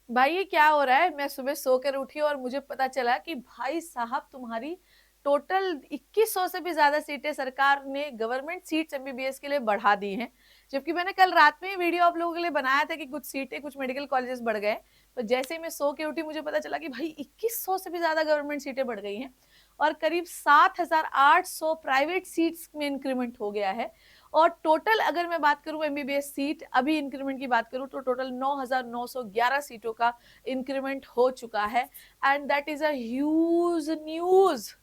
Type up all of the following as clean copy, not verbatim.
भाई ये क्या हो रहा है? मैं सुबह सोकर उठी और मुझे पता चला कि भाई साहब तुम्हारी टोटल 2100 से भी ज्यादा सीटें सरकार ने गवर्नमेंट सीट्स एमबीबीएस के लिए बढ़ा दी हैं। जबकि मैंने कल रात में वीडियो आप लोगों के लिए बनाया था कि कुछ सीटें कुछ मेडिकल कॉलेजेस बढ़ गए। तो जैसे ही मैं सो के उठी मुझे पता चला कि भाई 2100 से भी ज्यादा गवर्नमेंट सीटें बढ़ गई हैं और करीब 7800 प्राइवेट सीट्स में इंक्रीमेंट हो गया है। और टोटल अगर मैं बात करूं एमबीबीएस सीट अभी इंक्रीमेंट की बात करूं तो टोटल 9911 सीटों का इंक्रीमेंट हो चुका है। And that is a huge news.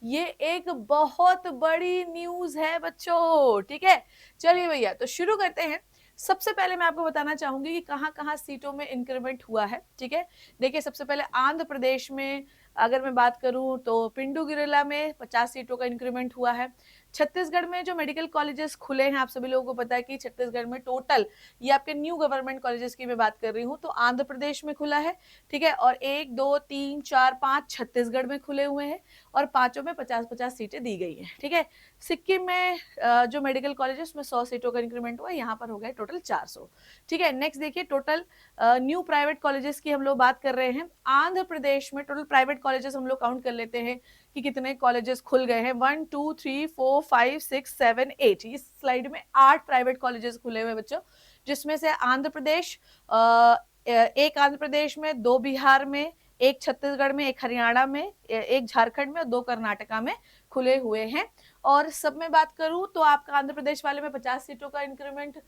ये एक बहुत बड़ी न्यूज है बच्चों, ठीक है। चलिए भैया तो शुरू करते हैं। सबसे पहले मैं आपको बताना चाहूंगी कि कहाँ कहाँ सीटों में इंक्रीमेंट हुआ है, ठीक है। देखिए सबसे पहले आंध्र प्रदेश में अगर मैं बात करूं तो पिंडुगिरिला में 50 सीटों का इंक्रीमेंट हुआ है। छत्तीसगढ़ में जो मेडिकल कॉलेजेस खुले हैं, आप सभी लोगों को पता है कि छत्तीसगढ़ में टोटल, ये आपके न्यू गवर्नमेंट कॉलेजेस की मैं बात कर रही हूँ, तो आंध्र प्रदेश में खुला है, ठीक है। और 1 2 3 4 5 छत्तीसगढ़ में खुले हुए हैं और पांचों में 50-50 सीटें दी गई हैं, ठीक है। सिक्किम में जो मेडिकल कॉलेज है उसमें 100 सीटों का इंक्रीमेंट हुआ है, यहाँ पर हो गए टोटल 400, ठीक है। नेक्स्ट देखिए टोटल न्यू प्राइवेट कॉलेजेस की हम लोग बात कर रहे हैं। आंध्र प्रदेश में टोटल प्राइवेट कॉलेजेस हम लोग काउंट कर लेते हैं कि कितने कॉलेजेस खुल गए हैं। 1 2 3 4 5 6 7 8, इस स्लाइड में 8 प्राइवेट कॉलेजेस खुले हुए बच्चों, जिसमें से आंध्र प्रदेश, एक आंध्र प्रदेश में, 2 बिहार में, एक छत्तीसगढ़ में, एक हरियाणा में, एक झारखंड में और 2 कर्नाटका में खुले हुए हैं। और सब में बात करूं तो आपका आंध्र प्रदेश वाले में 50 सीटों का इंक्रीमेंट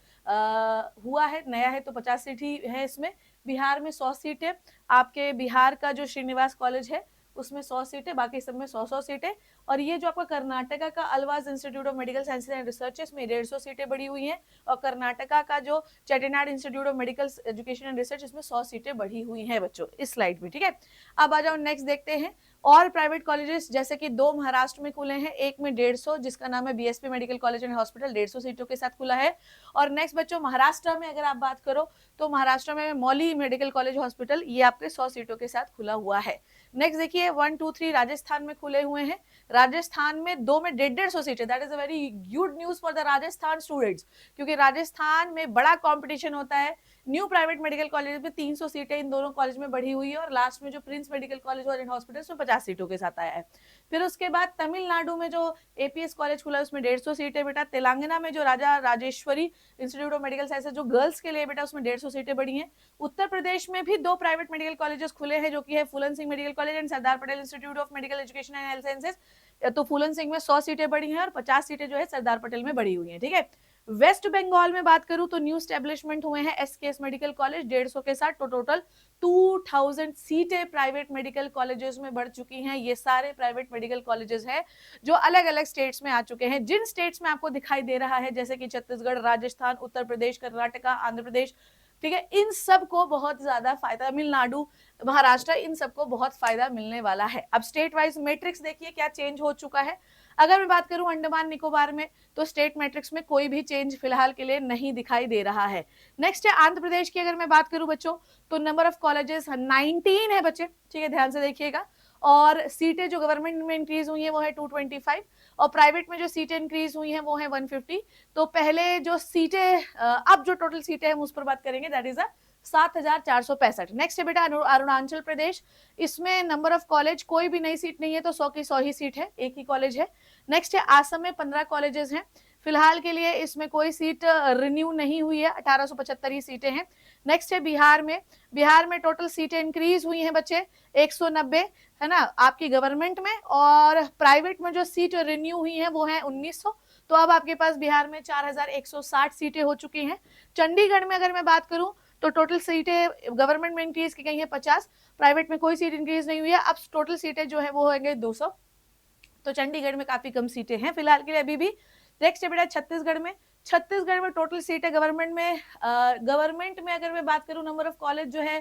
हुआ है, नया है तो 50 सीट ही है इसमें। बिहार में 100 सीट है, आपके बिहार का जो श्रीनिवास कॉलेज है उसमें 100 सीटें, बाकी सब में 100-100 सीटें। और ये जो आपका कर्नाटका का always institute of medical sciences and research, इसमें 150 सीटें बढ़ी हुई हैं। और कर्नाटका का जो Chettinad institute of medical education and research, इसमें 100 सीटें बढ़ी हुई हैं बच्चों इस स्लाइड में, ठीक है। अब आ जाओ नेक्स्ट देखते हैं। और प्राइवेट कॉलेजेस जैसे कि 2 महाराष्ट्र में खुले हैं, एक में 150 जिसका नाम है BSP medical college and hospital, 150 सीटों के साथ खुला है। और नेक्स्ट बच्चों महाराष्ट्र में अगर आप बात करो तो महाराष्ट्र में मौली मेडिकल कॉलेज हॉस्पिटल, ये आपके 100 सीटों के साथ खुला हुआ है। नेक्स्ट देखिए 1 2 3 राजस्थान में खुले हुए हैं। राजस्थान में 2 में 150 सीटें, that is a very good news for the Rajasthan students, क्योंकि राजस्थान में बड़ा कंपटीशन होता है। न्यू प्राइवेट मेडिकल कॉलेज में 300 सीटें इन दोनों कॉलेज में बढ़ी हुई है। और लास्ट में जो Prince medical college and hospital उसमें 50 सीटों के साथ आया है। फिर उसके बाद तमिलनाडु में जो एपीएस कॉलेज खुला है उसमें 150 सीटें बेटा। तेलंगाना में जो Raja Rajeshwari institute of medical sciences जो गर्ल्स के लिए बेटा, उसमें 150 सीटें बढ़ी हैं। उत्तर प्रदेश में भी 2 प्राइवेट मेडिकल कॉलेजेस खुले हैं, जो कि है Phoolan Singh medical college and Sardar Patel institute of medical education and health sciences. तो फूलन सिंह में 100 सीटें बढ़ी हैं और 50 सीटें जो है सरदार पटेल में बढ़ी हुई हैं, ठीक है। वेस्ट बंगाल में बात करूं तो न्यू स्टैब्लिशमेंट हुए हैं एसकेएस मेडिकल कॉलेज 150 के साथ, तो टोटल 2000 सीटें प्राइवेट मेडिकल कॉलेजेस में बढ़ चुकी हैं। ये सारे प्राइवेट मेडिकल कॉलेजेस हैं जो अलग अलग स्टेट्स में आ चुके हैं। जिन स्टेट्स में आपको दिखाई दे रहा है जैसे कि छत्तीसगढ़, राजस्थान, उत्तर प्रदेश, कर्नाटका, आंध्र प्रदेश, ठीक है, इन सबको बहुत ज्यादा फायदा, तमिलनाडु, महाराष्ट्र, इन सबको बहुत फायदा मिलने वाला है। अब स्टेट वाइज मैट्रिक्स देखिए क्या चेंज हो चुका है। अगर मैं बात करूं अंडमान निकोबार में तो स्टेट मैट्रिक्स में कोई भी चेंज फिलहाल के लिए नहीं दिखाई दे रहा है। नेक्स्ट है आंध्र प्रदेश की, अगर मैं बात करूं बच्चों तो नंबर ऑफ कॉलेजेस 19 है बच्चे, ठीक है, ध्यान से देखिएगा। और सीटें जो गवर्नमेंट में इंक्रीज हुई है वो है 225 और प्राइवेट में जो सीटें इंक्रीज हुई हैं वो है 150। तो पहले जो सीटें, अब जो टोटल सीटें हैं उस पर बात करेंगे, दैट इज 7465। नेक्स्ट है बेटा अरुणाचल प्रदेश, इसमें नंबर ऑफ कॉलेज कोई भी नई सीट नहीं है, तो 100 की 100 ही सीट है, एक ही कॉलेज है। नेक्स्ट है आसम में 15 कॉलेजेस हैं, फिलहाल के लिए इसमें कोई सीट रिन्यू नहीं हुई है, 1875 ही सीटें हैं। नेक्स्ट है बिहार में, बिहार में टोटल सीटें इंक्रीज हुई हैं बच्चे 190, है ना, आपकी गवर्नमेंट में। और प्राइवेट में जो सीट रिन्यू हुई है वो है 1900, तो अब आपके पास बिहार में 4160 सीटें हो चुकी हैं। चंडीगढ़ में अगर मैं बात करूं तो टोटल सीटें गवर्नमेंट में इंक्रीज की गई है 50, प्राइवेट में कोई सीट इंक्रीज नहीं हुई है। अब टोटल सीटें जो है वो होंगे 200, तो चंडीगढ़ में काफी कम सीटें हैं फिलहाल के लिए अभी भी। नेक्स्ट है बेटा छत्तीसगढ़ में, छत्तीसगढ़ में टोटल सीटें गवर्नमेंट में अगर मैं बात करूं नंबर ऑफ कॉलेज जो है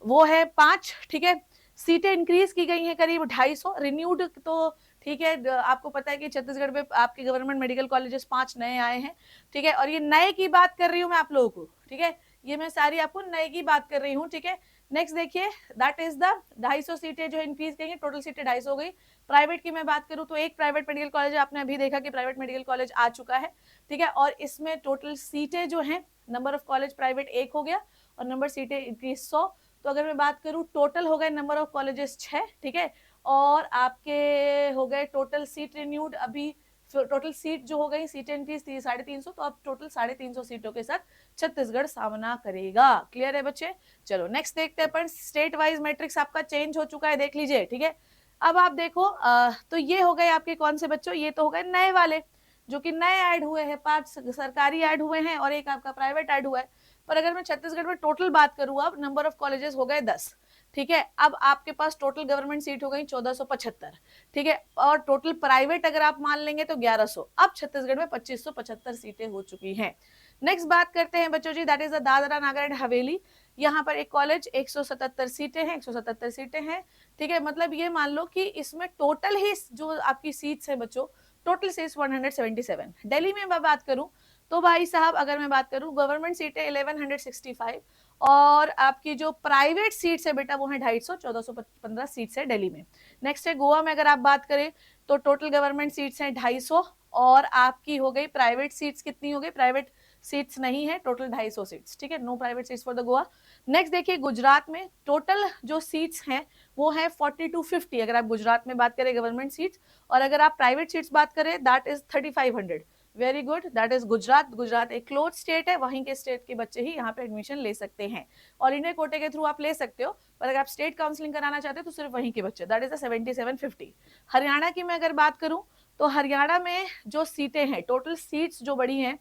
वो है 5, ठीक है। सीटें इंक्रीज की गई हैं करीब 250, रिन्यूड तो ठीक है, आपको पता है कि छत्तीसगढ़ में आपके गवर्नमेंट मेडिकल कॉलेजेस 5 नए आए हैं, ठीक है। और ये नए की बात कर रही हूँ मैं आप लोगों को, ठीक है, ये मैं सारी आपको नए की बात कर रही हूँ, ठीक है। नेक्स्ट देखिए दैट इज द 250 सीटें जो इंक्रीज करेंगे, टोटल सीटें 250 हो गई। प्राइवेट की मैं बात करूं तो एक प्राइवेट मेडिकल कॉलेज, आपने अभी देखा कि प्राइवेट मेडिकल कॉलेज आ चुका है, ठीक है। और इसमें टोटल सीटें जो हैं, नंबर ऑफ कॉलेज प्राइवेट 1 हो गया और नंबर सीटें इंक्रीज 100। तो अगर मैं बात करूं टोटल हो गए नंबर ऑफ कॉलेजेस 6, ठीक है, और आपके हो गए टोटल सीट रिन्यूड, अभी टोटल सीट जो हो गई, सीटें इंक्रीज थी 350, तो अब टोटल 350 सीटों के साथ छत्तीसगढ़ सामना करेगा। क्लियर है बच्चे? चलो नेक्स्ट देखते हैं अपन, स्टेट वाइज मैट्रिक्स आपका चेंज हो चुका है, देख लीजिए, ठीक है। अब आप देखो तो ये हो गए आपके कौन से बच्चों, ये तो हो गए नए वाले जो कि नए ऐड हुए हैं, 5 सरकारी ऐड हुए हैं और एक आपका प्राइवेट ऐड हुआ है। पर अगर मैं छत्तीसगढ़ में टोटल बात करूं, अब नंबर ऑफ कॉलेजेस हो गए 10, ठीक है। अब आपके पास टोटल गवर्नमेंट सीट हो गई 1475, ठीक है, और टोटल प्राइवेट अगर आप मान लेंगे तो 1100। अब छत्तीसगढ़ में 2575 सीटें हो चुकी हैं। नेक्स्ट बात करते हैं बच्चों जी, that is the Dadra Nagar and Haveli. यहाँ पर एक कॉलेज 177 सीटें हैं, 177 सीटें हैं, ठीक है। मतलब ये मान लो कि इसमें टोटल ही जो आपकी सीट्स है बच्चों, टोटल सीट्स 177। दिल्ली में मैं बात करूं तो भाई साहब, अगर मैं बात करूं गवर्नमेंट सीटें 1165 और आपकी जो प्राइवेट सीट्स है बेटा वो है 250, 1415 सीट्स है दिल्ली में। नेक्स्ट है गोवा में, अगर आप बात करें तो टोटल गवर्नमेंट सीट्स हैं 250 और आपकी हो गई प्राइवेट सीट्स कितनी हो गई, प्राइवेट सीट्स नहीं है, टोटल 250 सीट्स, ठीक है, no private seats for the Goa. Next देखिए गुजरात में टोटल जो सीट्स हैं वो है 4250, अगर आप गुजरात में बात करें गवर्नमेंट सीट्स, और अगर आप प्राइवेट सीट्स बात करें that is 3500। Very good, that is Gujarat. Gujarat एक क्लोज स्टेट है, वहीं के स्टेट के बच्चे ही यहाँ पे एडमिशन ले सकते हैं। ऑल इंडिया कोटे के थ्रू आप ले सकते हो, पर अगर आप स्टेट काउंसलिंग कराना चाहते हो तो सिर्फ वहीं के बच्चे, दैट इज 7750। हरियाणा की मैं अगर बात करूं तो हरियाणा में जो सीटें हैं, टोटल सीट्स जो बड़ी हैं,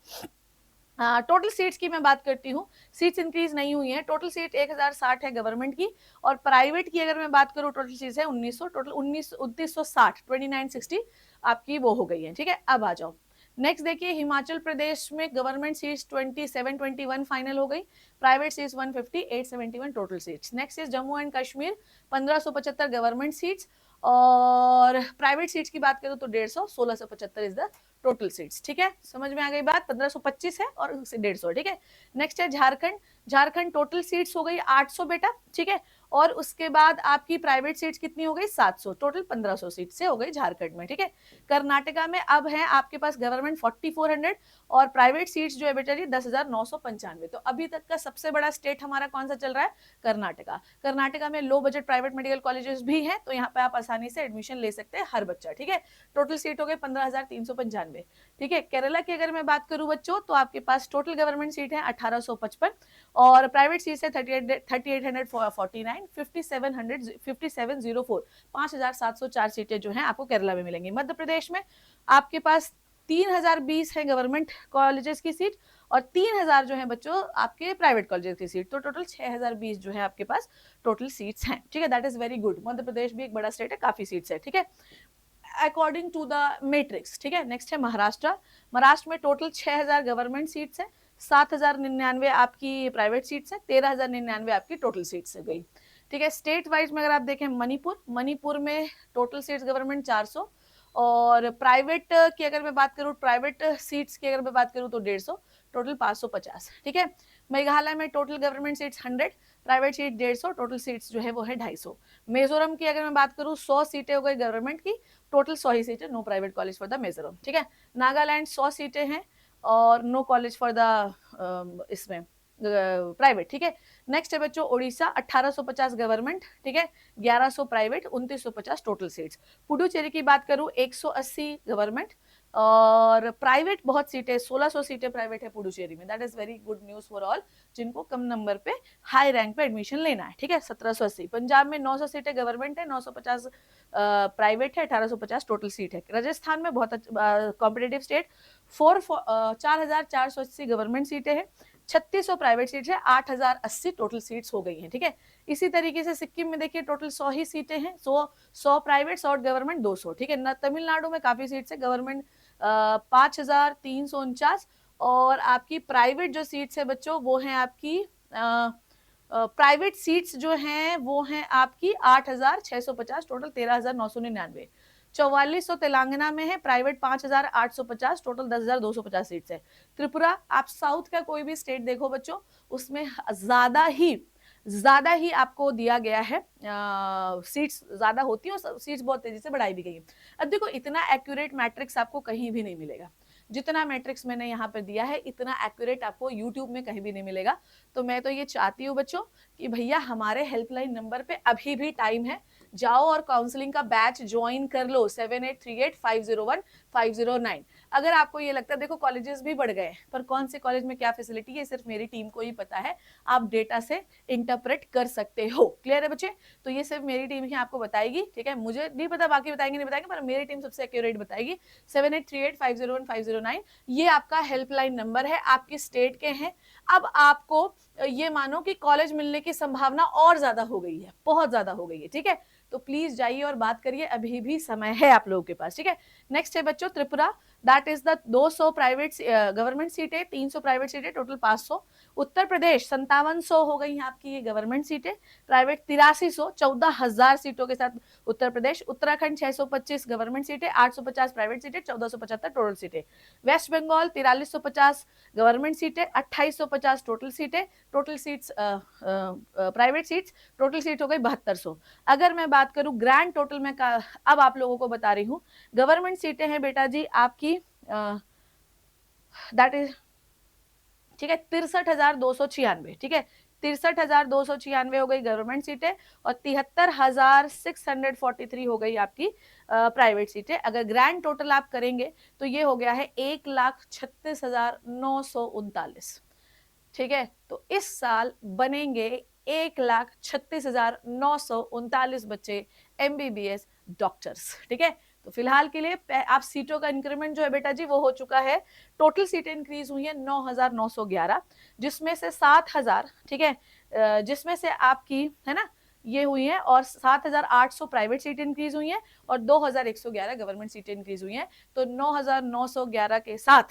टोटल सीट्स की मैं बात करती हूँ, सीट्स इंक्रीज नहीं हुई है, टोटल सीट 1060 है गवर्नमेंट की, और प्राइवेट की अगर मैं बात करूँ टोटल सीट्स है 1900, टोटल 2960, 2960 आपकी वो हो गई है, ठीक है। अब आ जाओ नेक्स्ट देखिए, हिमाचल प्रदेश में गवर्नमेंट सीट्स 2721 फाइनल हो गई, private seats 150, 871 total seats. Next is Jammu and Kashmir 1575 government seats और प्राइवेट सीट्स की बात करूं तो 150, 1675 इज द टोटल सीट्स, ठीक है। समझ में आ गई बात, 1525 है और 150, ठीक है। नेक्स्ट है झारखंड, झारखंड टोटल सीट्स हो गई 800 बेटा, ठीक है, और उसके बाद आपकी प्राइवेट सीट्स कितनी हो गई 700, टोटल 1500 सीट से हो गई झारखंड में, ठीक है। कर्नाटका में अब है आपके पास गवर्नमेंट 4400 और प्राइवेट सीट्स जो है बेटा जी 10,995। तो अभी तक का सबसे बड़ा स्टेट हमारा कौन सा चल रहा है, कर्नाटका। कर्नाटका में low budget private medical colleges भी हैं, तो यहाँ पे आप आसानी से एडमिशन ले सकते हैं हर बच्चा, ठीक है। टोटल सीट हो गए 15,395, ठीक है। केरला की अगर मैं बात करूं बच्चों तो आपके पास टोटल गवर्नमेंट सीट है 1855 और प्राइवेट सीट है 3849, 5704, 5704 सीटें जो हैं आपको केरला में मिलेंगी। मध्य प्रदेश में आपके पास 3020 है गवर्नमेंट कॉलेजेस की सीट और 3000 जो है बच्चों आपके प्राइवेट कॉलेजेस की सीट, तो टोटल 6020 जो है आपके पास टोटल सीट्स हैं, ठीक है। That is very good. Madhya Pradesh भी एक बड़ा स्टेट है, काफी सीट्स है, ठीक है, अकॉर्डिंग टू द मैट्रिक्स, ठीक है। नेक्स्ट है महाराष्ट्र, महाराष्ट्र में टोटल 6000 गवर्नमेंट सीट्स है, 7099 आपकी प्राइवेट सीट्स है, 13099 आपकी टोटल सीट्स है गई, ठीक है। स्टेट वाइज में अगर आप देखें मणिपुर, मणिपुर में टोटल सीट्स गवर्नमेंट 400 और प्राइवेट की अगर मैं बात करूं, प्राइवेट सीट्स की अगर मैं बात करूं तो 150, टोटल 550, ठीक है। मेघालय में total government seats 100, private seat 150, total seats जो है वो है 250। मिजोरम की अगर मैं बात करूं 100 सीटें हो गई गवर्नमेंट की, टोटल 100 ही सीटें, no private college for the Mizoram, ठीक है। नागालैंड 100 सीटें हैं और नो कॉलेज फॉर द इसमें प्राइवेट, ठीक है। नेक्स्ट है बच्चों उड़ीसा, 1850 गवर्नमेंट, ठीक है, 1100 प्राइवेट, 2950 टोटल सीट्स। पुडुचेरी की बात करूं 180 गवर्नमेंट और प्राइवेट बहुत सीटें, 1600 सीटें प्राइवेट है पुडुचेरी में। That is very good news for all जिनको कम नंबर पे हाई रैंक पे एडमिशन लेना है, ठीक है। 1780। पंजाब में 900 सीटें गवर्नमेंट है, 950 प्राइवेट है, 1850 टोटल सीट है। राजस्थान में बहुत कॉम्पिटेटिव स्टेट, 4480 गवर्नमेंट सीटें हैं, 3600 प्राइवेट सीट्स है, 8080 टोटल सीट्स हो गई हैं, ठीक है। इसी तरीके से सिक्किम में देखिए टोटल 100 ही सीटें हैं, 100 प्राइवेट, 100 गवर्नमेंट, 200, ठीक है। तमिलनाडु में काफी सीट्स है, गवर्नमेंट 5349 और आपकी प्राइवेट जो सीट्स है बच्चों वो हैं आपकी प्राइवेट सीट्स जो हैं वो हैं आपकी 8650, टोटल 13999। 4400 तेलंगाना में है, प्राइवेट 5850, टोटल 10250 सीट्स है। त्रिपुरा, आप साउथ का कोई भी स्टेट देखो बच्चों उसमें ज्यादा ही आपको दिया गया है, सीट्स ज्यादा होती है और सीट्स बहुत तेजी से बढ़ाई भी गई है। अब देखो इतना एक्यूरेट मैट्रिक्स आपको कहीं भी नहीं मिलेगा, जितना मैट्रिक्स मैंने यहाँ पर दिया है इतना एक्यूरेट आपको यूट्यूब में कहीं भी नहीं मिलेगा। तो मैं तो ये चाहती हूँ बच्चों कि भैया हमारे हेल्पलाइन नंबर पे अभी भी टाइम है, जाओ और काउंसलिंग का बैच ज्वाइन कर लो 7838501509। अगर आपको ये लगता है, देखो कॉलेजेस भी बढ़ गए पर कौन से कॉलेज में क्या फैसिलिटी है सिर्फ मेरी टीम को ही पता है, आप डेटा से इंटरप्रेट कर सकते हो। क्लियर है बच्चे? तो ये सिर्फ मेरी टीम ही आपको बताएगी, ठीक है, मुझे नहीं पता बाकी बताएंगे नहीं बताएंगे, पर मेरी टीम सबसे एक्यूरेट बताएगी। 7838501509 ये आपका हेल्पलाइन नंबर है, आपकी स्टेट के हैं। अब आपको ये मानो कि कॉलेज मिलने की संभावना और ज्यादा हो गई है, बहुत ज्यादा हो गई है, ठीक है। तो प्लीज जाइए और बात करिए, अभी भी समय है आप लोगों के पास, ठीक है। नेक्स्ट है बच्चों Tripura, that is the 200 private government सीटें, 300 प्राइवेट सीटें, टोटल 500। उत्तर प्रदेश 5700 हो गई आपकी ये गवर्नमेंट सीटें, प्राइवेट 8300, 14,000 सीटों के साथ उत्तर प्रदेश। उत्तराखंड 625 गवर्नमेंट सीटें, 850 प्राइवेट सीटें, 1475 टोटल सीटें। वेस्ट बंगाल 4350 गवर्नमेंट सीटें, 2850 टोटल सीटें, total seats private seats, total seat हो गई 7200। अगर मैं बात करूं ग्रैंड टोटल में अब आप लोगों को बता रही हूं, गवर्नमेंट सीटें हैं बेटा जी आपकी दैट इज, ठीक है, 63,296, ठीक है, 63,296 हो गई गवर्नमेंट सीटें और 73,643 हो गई आपकी प्राइवेट सीटें। अगर ग्रैंड टोटल आप करेंगे तो ये हो गया है 1,36,939, ठीक है। तो इस साल बनेंगे 1,36,939 बच्चे MBBS डॉक्टर्स, ठीक है। तो फिलहाल के लिए आप सीटों का इंक्रीमेंट जो है बेटा जी वो हो चुका है, टोटल सीटें इंक्रीज हुई है 9,911, जिसमें से 7,000, ठीक है, जिसमें से आपकी है ना ये हुई है, और 7,800 प्राइवेट सीट इंक्रीज हुई है और 2,111 गवर्नमेंट सीटें इंक्रीज हुई हैं। तो 9,911 के साथ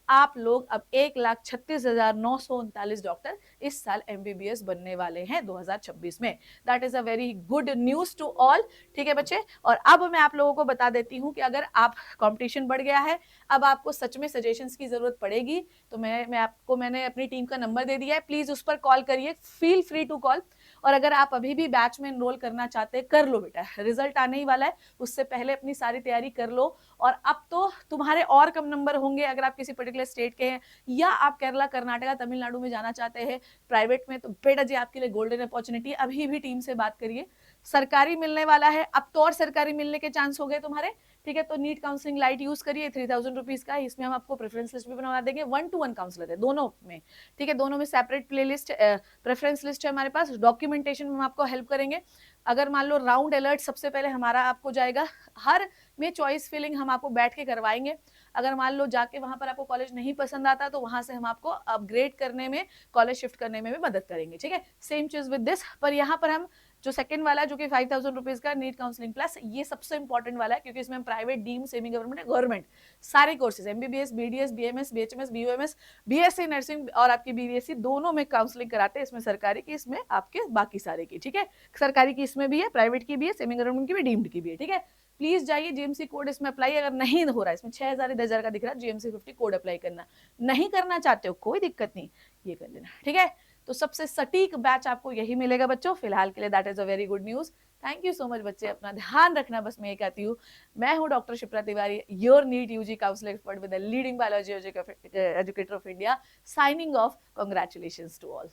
आप लोग अब 1,36,939 डॉक्टर इस साल MBBS बनने वाले हैं 2026 में। That is a very good news to all, ठीक है बच्चे। और अब मैं आप लोगों को बता देती हूं कि अगर आप कंपटीशन बढ़ गया है, अब आपको सच में सजेशंस की जरूरत पड़ेगी, तो मैंने अपनी टीम का नंबर दे दिया है, प्लीज उस पर कॉल करिए, फील फ्री टू कॉल। और अगर आप अभी भी बैच में एनरोल करना चाहते हैं, कर लो बेटा, रिजल्ट आने ही वाला है, उससे पहले अपनी सारी तैयारी कर लो। और अब तो तुम्हारे और कम नंबर होंगे अगर आप किसी पर्टिकुलर स्टेट के हैं या आप केरला, कर्नाटका, तमिलनाडु में जाना चाहते हैं प्राइवेट में, तो बेटा जी आपके लिए गोल्डन अपॉर्चुनिटी, अभी भी टीम से बात करिए। सरकारी मिलने वाला है, अब तो और सरकारी मिलने के चांस हो गए तुम्हारे, ठीक है। तो नीट काउंसलिंग लाइट यूज करिए, 3,000 रुपीज का, इसमें हम आपको प्रेफरेंस लिस्ट भी बनवा देंगे, 1-to-1 काउंसलर है दोनों में, ठीक है। दोनों में separate play list, preference list है हमारे पास, डॉक्यूमेंटेशन में हम आपको हेल्प करेंगे। अगर मान लो राउंड अलर्ट सबसे पहले हमारा आपको जाएगा, हर में चॉइस फिलिंग हम आपको बैठ के करवाएंगे। अगर मान लो जाके वहां पर आपको कॉलेज नहीं पसंद आता तो वहां से हम आपको अपग्रेड करने में, कॉलेज शिफ्ट करने में भी मदद करेंगे, ठीक है। सेम चीज विद दिस, पर यहाँ पर हम जो सेकंड वाला जो कि 5,000 रुपीज का नीट काउंसलिंग प्लस, ये सबसे इंपॉर्टेंट वाला है क्योंकि इसमें हम private, deemed, semi government, government सारे कोर्सेज, MBBS, BDS, BMS, BHMS, BUMS, BSc nursing और आपकी BSc दोनों में काउंसलिंग कराते हैं, इसमें सरकारी की, इसमें आपके बाकी सारे की, ठीक है। सरकारी की इसमें भी है, प्राइवेट की भी है, सेमी गवर्नमेंट की भी, डीम्ड की भी है, ठीक है। प्लीज जाइए, GMC कोड इसमें अप्लाई अगर नहीं हो रहा है, इसमें 6,000 10,000 का दिख रहा है, GMC 50 कोड अप्लाई करना, नहीं करना चाहते हो कोई दिक्कत नहीं, ये कर लेना, ठीक है। तो सबसे सटीक बैच आपको यही मिलेगा बच्चों फिलहाल के लिए, that is a very good news. Thank you so much बच्चे, अपना ध्यान रखना, बस मैं ये कहती हूँ। मैं हूँ doctor Shipra Tiwari, your NEET UG counsellor expert with the leading biology educator of India, signing off, congratulations to all.